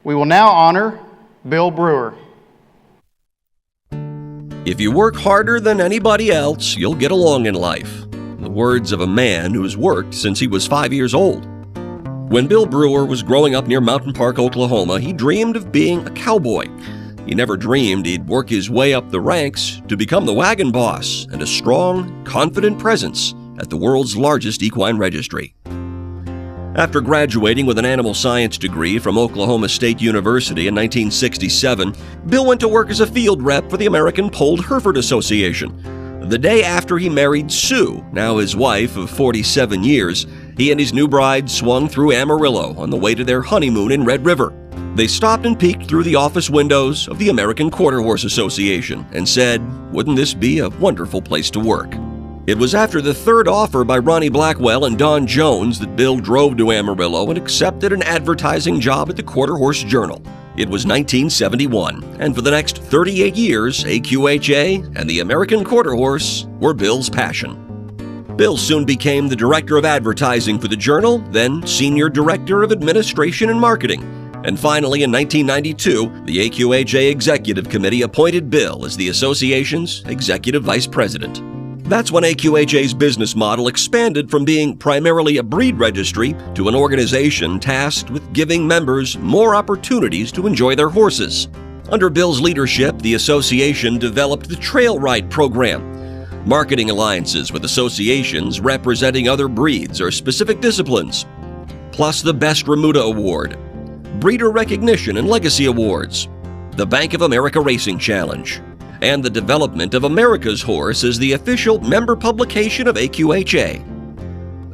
We will now honor Bill Brewer. If you work harder than anybody else, you'll get along in life. The words of a man who's worked since he was 5 years old. When Bill Brewer was growing up near Mountain Park, Oklahoma, he dreamed of being a cowboy. He never dreamed he'd work his way up the ranks to become the wagon boss and a strong, confident presence at the world's largest equine registry. After graduating with an animal science degree from Oklahoma State University in 1967, Bill went to work as a field rep for the American Polled Hereford Association. The day after he married Sue, now his wife of 47 years, he and his new bride swung through Amarillo on the way to their honeymoon in Red River. They stopped and peeked through the office windows of the American Quarter Horse Association and said, "Wouldn't this be a wonderful place to work?" It was after the third offer by Ronnie Blackwell and Don Jones that Bill drove to Amarillo and accepted an advertising job at the Quarter Horse Journal. It was 1971, and for the next 38 years, AQHA and the American Quarter Horse were Bill's passion. Bill soon became the director of advertising for the Journal, then senior director of administration and marketing. And finally, in 1992, the AQHA Executive Committee appointed Bill as the association's executive vice president. That's when AQHA's business model expanded from being primarily a breed registry to an organization tasked with giving members more opportunities to enjoy their horses. Under Bill's leadership, the association developed the Trail Ride program, marketing alliances with associations representing other breeds or specific disciplines, plus the Best Remuda Award, Breeder Recognition and Legacy Awards, the Bank of America Racing Challenge, and the development of America's Horse as the official member publication of AQHA.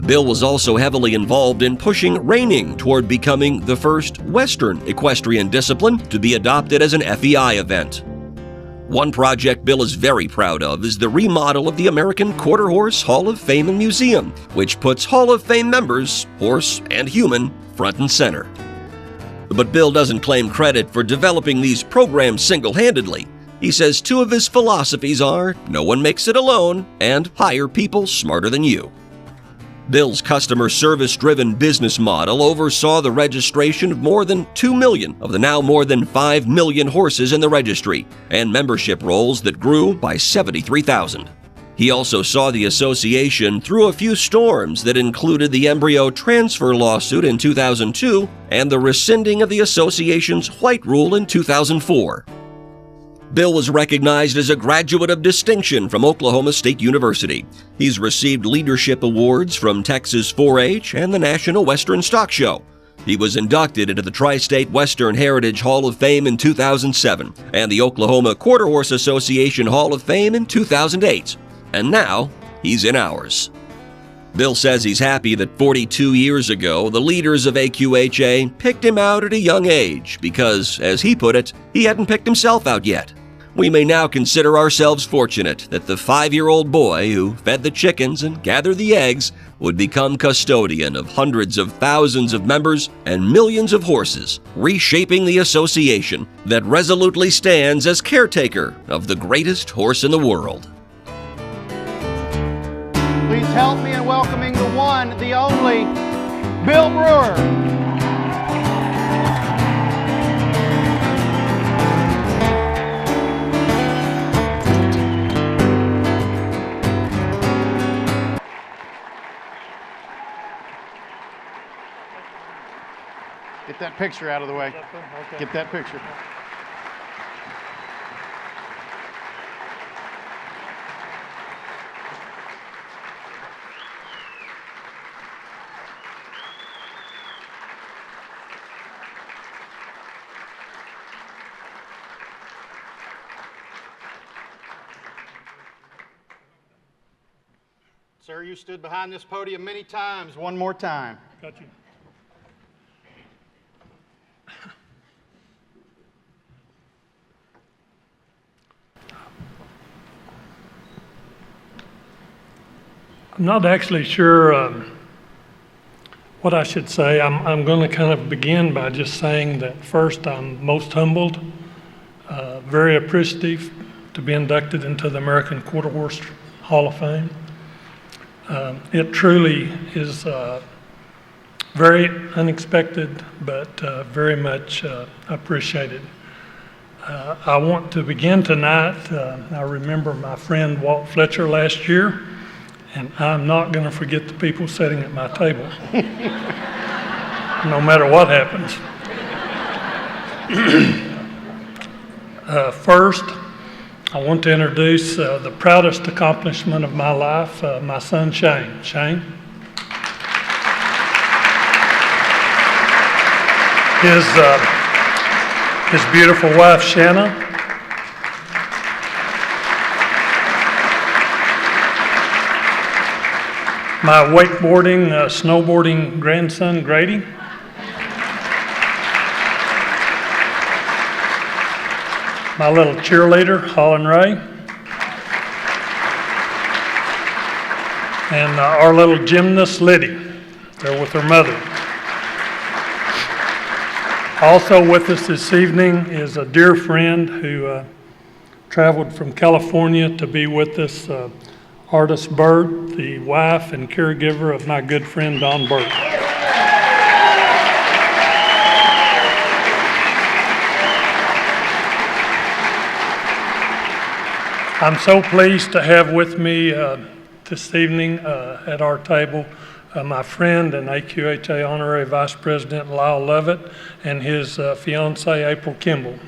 Bill was also heavily involved in pushing reining toward becoming the first Western equestrian discipline to be adopted as an FEI event. One project Bill is very proud of is the remodel of the American Quarter Horse Hall of Fame and Museum, which puts Hall of Fame members, horse and human, front and center. But Bill doesn't claim credit for developing these programs single-handedly. He says two of his philosophies are, no one makes it alone, and hire people smarter than you. Bill's customer service-driven business model oversaw the registration of more than 2 million of the now more than 5 million horses in the registry, and membership rolls that grew by 73,000. He also saw the association through a few storms that included the embryo transfer lawsuit in 2002 and the rescinding of the association's white rule in 2004. Bill was recognized as a graduate of distinction from Oklahoma State University. He's received leadership awards from Texas 4-H and the National Western Stock Show. He was inducted into the Tri-State Western Heritage Hall of Fame in 2007 and the Oklahoma Quarter Horse Association Hall of Fame in 2008. And now, he's in ours. Bill says he's happy that 42 years ago, the leaders of AQHA picked him out at a young age because, as he put it, he hadn't picked himself out yet. We may now consider ourselves fortunate that the 5-year-old boy who fed the chickens and gathered the eggs would become custodian of hundreds of thousands of members and millions of horses, reshaping the association that resolutely stands as caretaker of the greatest horse in the world. Please help me in welcoming the one, the only, Bill Brewer. Get that picture out of the way. Okay. Get that picture. Sir, you stood behind this podium many times. One more time. Got you. I'm not actually sure what I should say. I'm going to kind of begin by just saying that first, I'm most humbled, very appreciative to be inducted into the American Quarter Horse Hall of Fame. It truly is Very unexpected, but very much appreciated. I want to begin tonight. I remember my friend Walt Fletcher last year, and I'm not going to forget the people sitting at my table, no matter what happens. First, I want to introduce the proudest accomplishment of my life, my son Shane. Shane. His beautiful wife Shanna. My wakeboarding, snowboarding grandson Grady. My little cheerleader, Holland Ray. And our little gymnast, Liddy. They're with her mother. Also with us this evening is a dear friend who traveled from California to be with us, Artist Bird, the wife and caregiver of my good friend Don Burt. I'm so pleased to have with me this evening at our table my friend and AQHA Honorary Vice President Lyle Lovett and his fiancee April Kimball.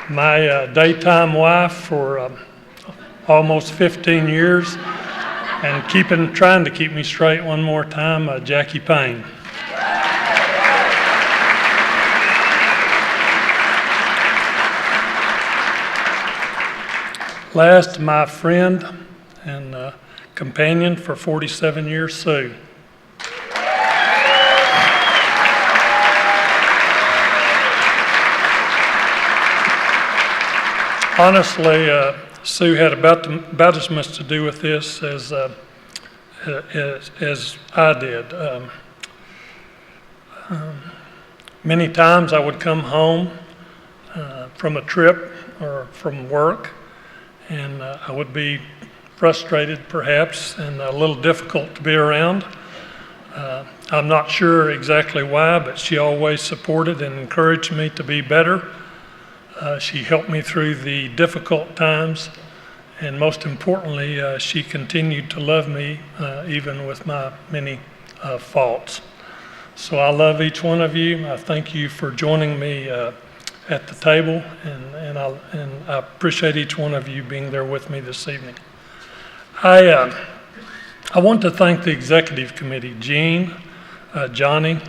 My daytime wife for almost 15 years, and trying to keep me straight one more time, Jackie Payne. Last, my friend and companion for 47 years, Sue. Honestly, Sue had about as much to do with this as I did. Many times I would come home from a trip or from work, and I would be frustrated perhaps and a little difficult to be around. I'm not sure exactly why, but she always supported and encouraged me to be better. She helped me through the difficult times, and most importantly, she continued to love me even with my many faults. So I love each one of you. I thank you for joining me at the table, and I appreciate each one of you being there with me this evening. I want to thank the executive committee, Gene, Johnny,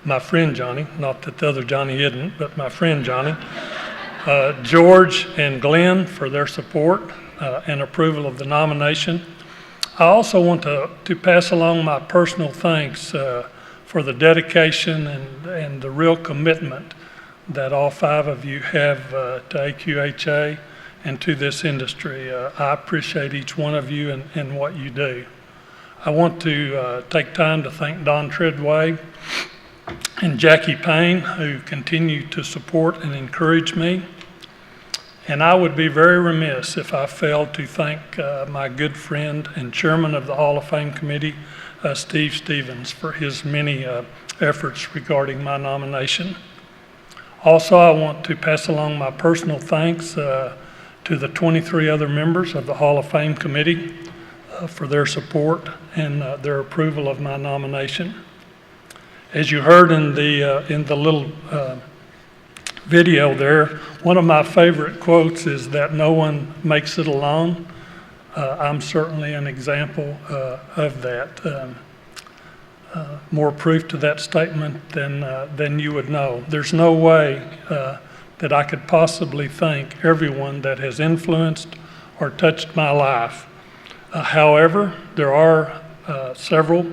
my friend Johnny, not that the other Johnny isn't, but my friend Johnny, George and Glenn for their support and approval of the nomination. I also want to pass along my personal thanks for the dedication and the real commitment that all five of you have to AQHA and to this industry. I appreciate each one of you and what you do. I want to take time to thank Don Treadway and Jackie Payne, who continue to support and encourage me. And I would be very remiss if I failed to thank my good friend and chairman of the Hall of Fame Committee, Steve Stevens, for his many efforts regarding my nomination. Also, I want to pass along my personal thanks to the 23 other members of the Hall of Fame Committee for their support and their approval of my nomination. As you heard in the little video there, one of my favorite quotes is that no one makes it alone. I'm certainly an example of that. More proof to that statement than you would know. There's no way that I could possibly thank everyone that has influenced or touched my life. However, there are several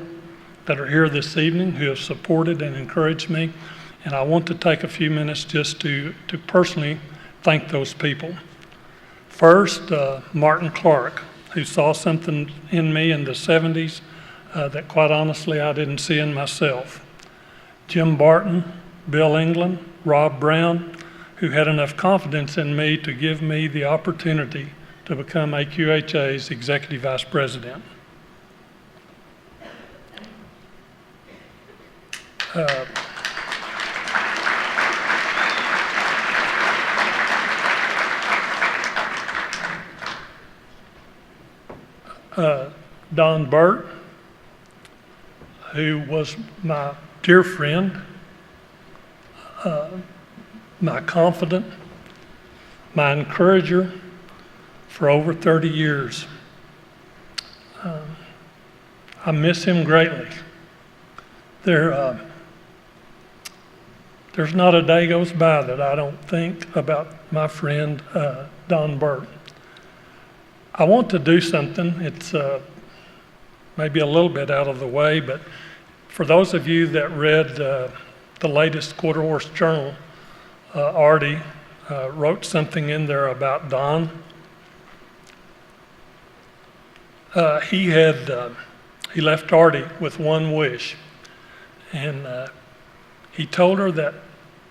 that are here this evening who have supported and encouraged me, and I want to take a few minutes just to personally thank those people. First, Martin Clark, who saw something in me in the 70s that quite honestly I didn't see in myself. Jim Barton, Bill England, Rob Brown, who had enough confidence in me to give me the opportunity to become AQHA's Executive Vice President. Don Burt, who was my dear friend, my confidant, my encourager for over 30 years. I miss him greatly. There's not a day goes by that I don't think about my friend Don Burt. I want to do something. It's maybe a little bit out of the way, but for those of you that read the latest Quarter Horse Journal, Artie wrote something in there about Don. He left Artie with one wish, and he told her that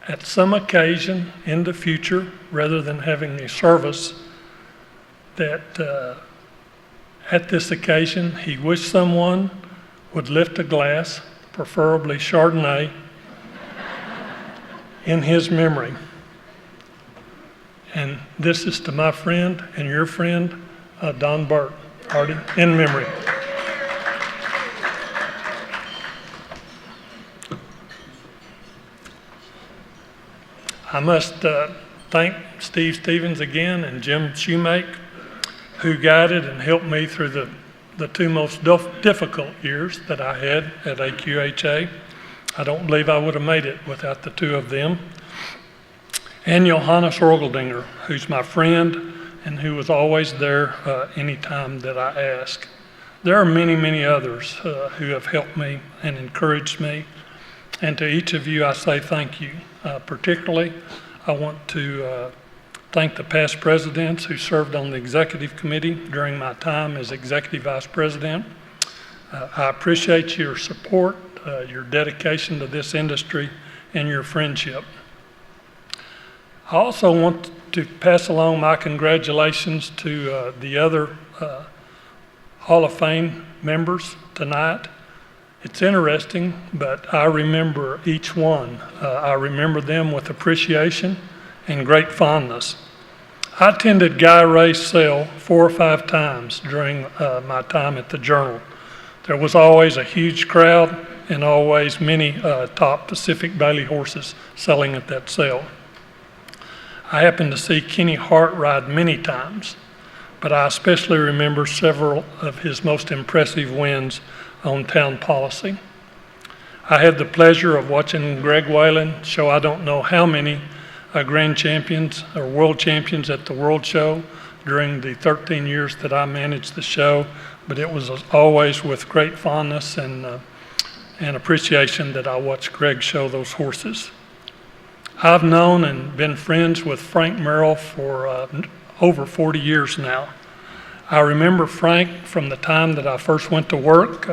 at some occasion in the future, rather than having a service, that at this occasion he wished someone would lift a glass, preferably Chardonnay, in his memory. And this is to my friend and your friend, Don Burt, Artie, in memory. I must thank Steve Stevens again and Jim Shoemake, who guided and helped me through the two most difficult years that I had at AQHA. I don't believe I would have made it without the two of them. And Johannes Orgeldinger, who's my friend and who was always there anytime that I asked. There are many, many others who have helped me and encouraged me. And to each of you, I say thank you. Particularly, I want to thank the past presidents who served on the executive committee during my time as executive vice president. I appreciate your support, your dedication to this industry, and your friendship. I also want to pass along my congratulations to the other Hall of Fame members tonight. It's interesting, but I remember each one. I remember them with appreciation and great fondness. I attended Guy Ray's sale 4 or 5 times during my time at the Journal. There was always a huge crowd and always many top Pacific Bailey horses selling at that sale. I happened to see Kenny Hart ride many times, but I especially remember several of his most impressive wins on Town Policy. I had the pleasure of watching Greg Whalen show I don't know how many grand champions or world champions at the World Show during the 13 years that I managed the show, but it was always with great fondness and appreciation that I watched Greg show those horses. I've known and been friends with Frank Merrill for over 40 years now. I remember Frank from the time that I first went to work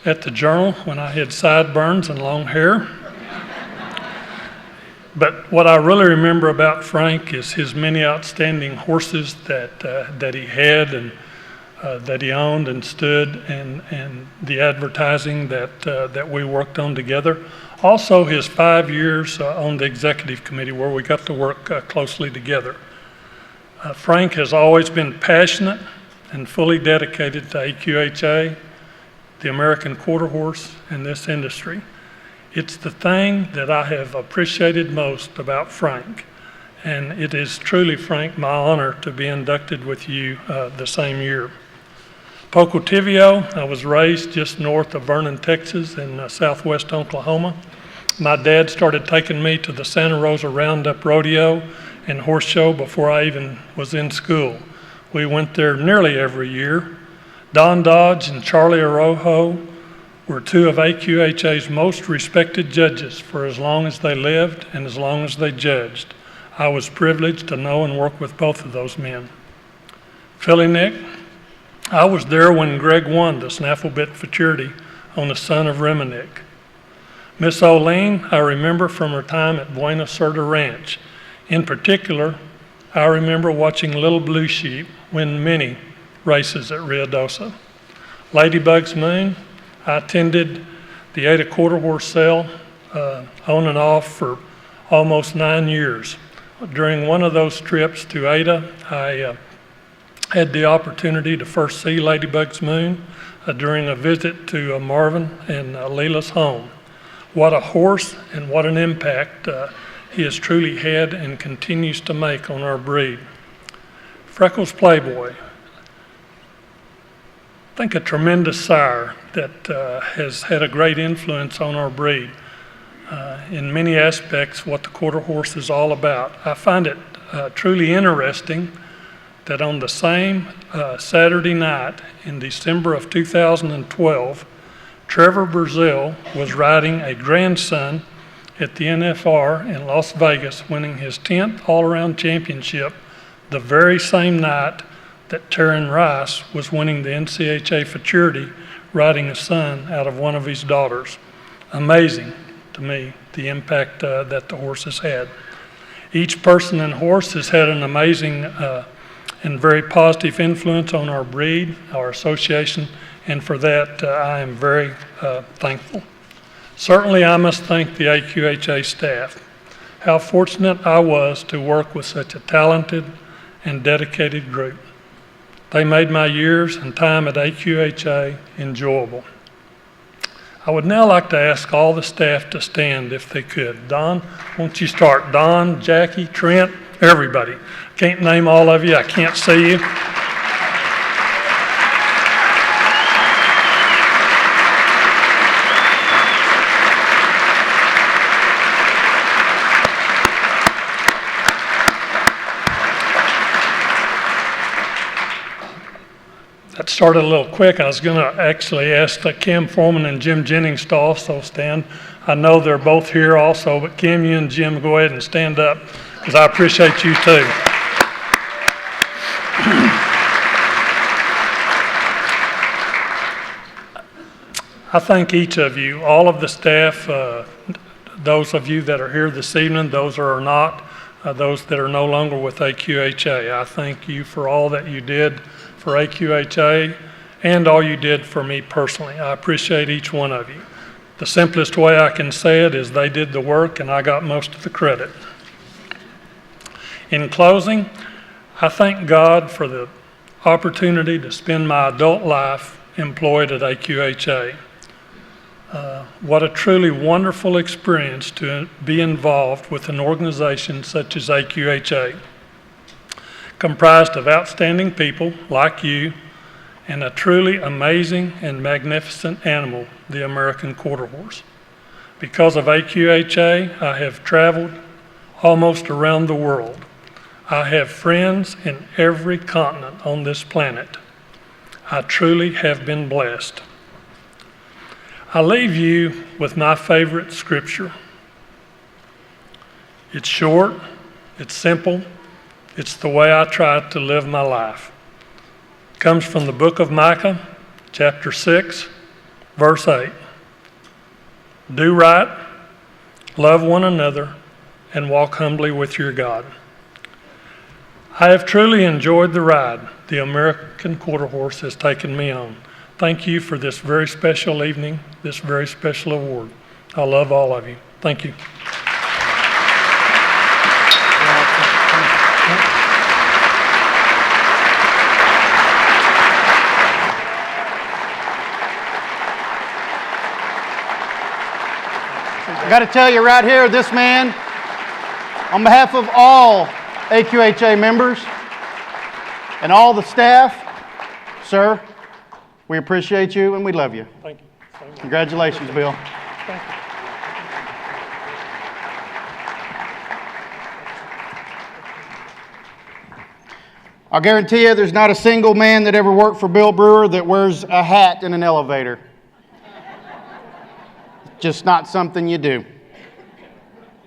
at the Journal when I had sideburns and long hair. But what I really remember about Frank is his many outstanding horses that he had and that he owned and stood, and the advertising that we worked on together. Also, his 5 years on the executive committee where we got to work closely together. Frank has always been passionate and fully dedicated to AQHA, the American Quarter Horse, and this industry. It's the thing that I have appreciated most about Frank, and it is truly, Frank, my honor to be inducted with you the same year. Pocotivio, I was raised just north of Vernon, Texas in southwest Oklahoma. My dad started taking me to the Santa Rosa Roundup Rodeo and Horse Show before I even was in school. We went there nearly every year. Don Dodge and Charlie Arrojo were 2 of AQHA's most respected judges for as long as they lived and as long as they judged. I was privileged to know and work with both of those men. Philly Nick, I was there when Greg won the Snaffle Bit Futurity on the Son of Reminick. Miss Olene, I remember from her time at Buena Cerda Ranch. In particular, I remember watching Little Blue Sheep win many races at Ruidoso. Ladybug's Moon, I attended the ADA quarter horse sale on and off for almost 9 years. During one of those trips to Ada, I had the opportunity to first see Ladybug's Moon during a visit to Marvin and Leela's home. What a horse and what an impact he has truly had and continues to make on our breed. Freckles Playboy, I think a tremendous sire that has had a great influence on our breed. In many aspects, what the quarter horse is all about. I find it truly interesting that on the same Saturday night in December of 2012, Trevor Brazil was riding a grandson at the NFR in Las Vegas, winning his 10th all-around championship the very same night that Taryn Rice was winning the NCHA Futurity, riding a son out of one of his daughters. Amazing to me, the impact that the horse has had. Each person and horse has had an amazing and very positive influence on our breed, our association, and for that I am very thankful. Certainly I must thank the AQHA staff. How fortunate I was to work with such a talented and dedicated group. They made my years and time at AQHA enjoyable. I would now like to ask all the staff to stand if they could. Don, won't you start? Don, Jackie, Trent, everybody. Can't name all of you, I can't see you. That started a little quick. I was going to actually ask Kim Foreman and Jim Jennings to also stand. I know they're both here also, but Kim, you and Jim, go ahead and stand up because I appreciate you too. I thank each of you, all of the staff, those of you that are here this evening, those that are not, those that are no longer with AQHA. I thank you for all that you did for AQHA and all you did for me personally. I appreciate each one of you. The simplest way I can say it is they did the work and I got most of the credit. In closing, I thank God for the opportunity to spend my adult life employed at AQHA. What a truly wonderful experience to be involved with an organization such as AQHA, comprised of outstanding people like you and a truly amazing and magnificent animal, the American quarter horse. Because of AQHA, I have traveled almost around the world. I have friends in every continent on this planet. I truly have been blessed. I leave you with my favorite scripture. It's short, it's simple, it's the way I try to live my life. It comes from the book of Micah, chapter 6, verse 8. Do right, love one another, and walk humbly with your God. I have truly enjoyed the ride the American quarter horse has taken me on. Thank you for this very special evening, this very special award. I love all of you. Thank you. I got to tell you right here, this man, on behalf of all AQHA members and all the staff, sir, we appreciate you and we love you. Thank you. Thank you. Congratulations, Bill. Thank you. I'll guarantee you there's not a single man that ever worked for Bill Brewer that wears a hat in an elevator. Just not something you do.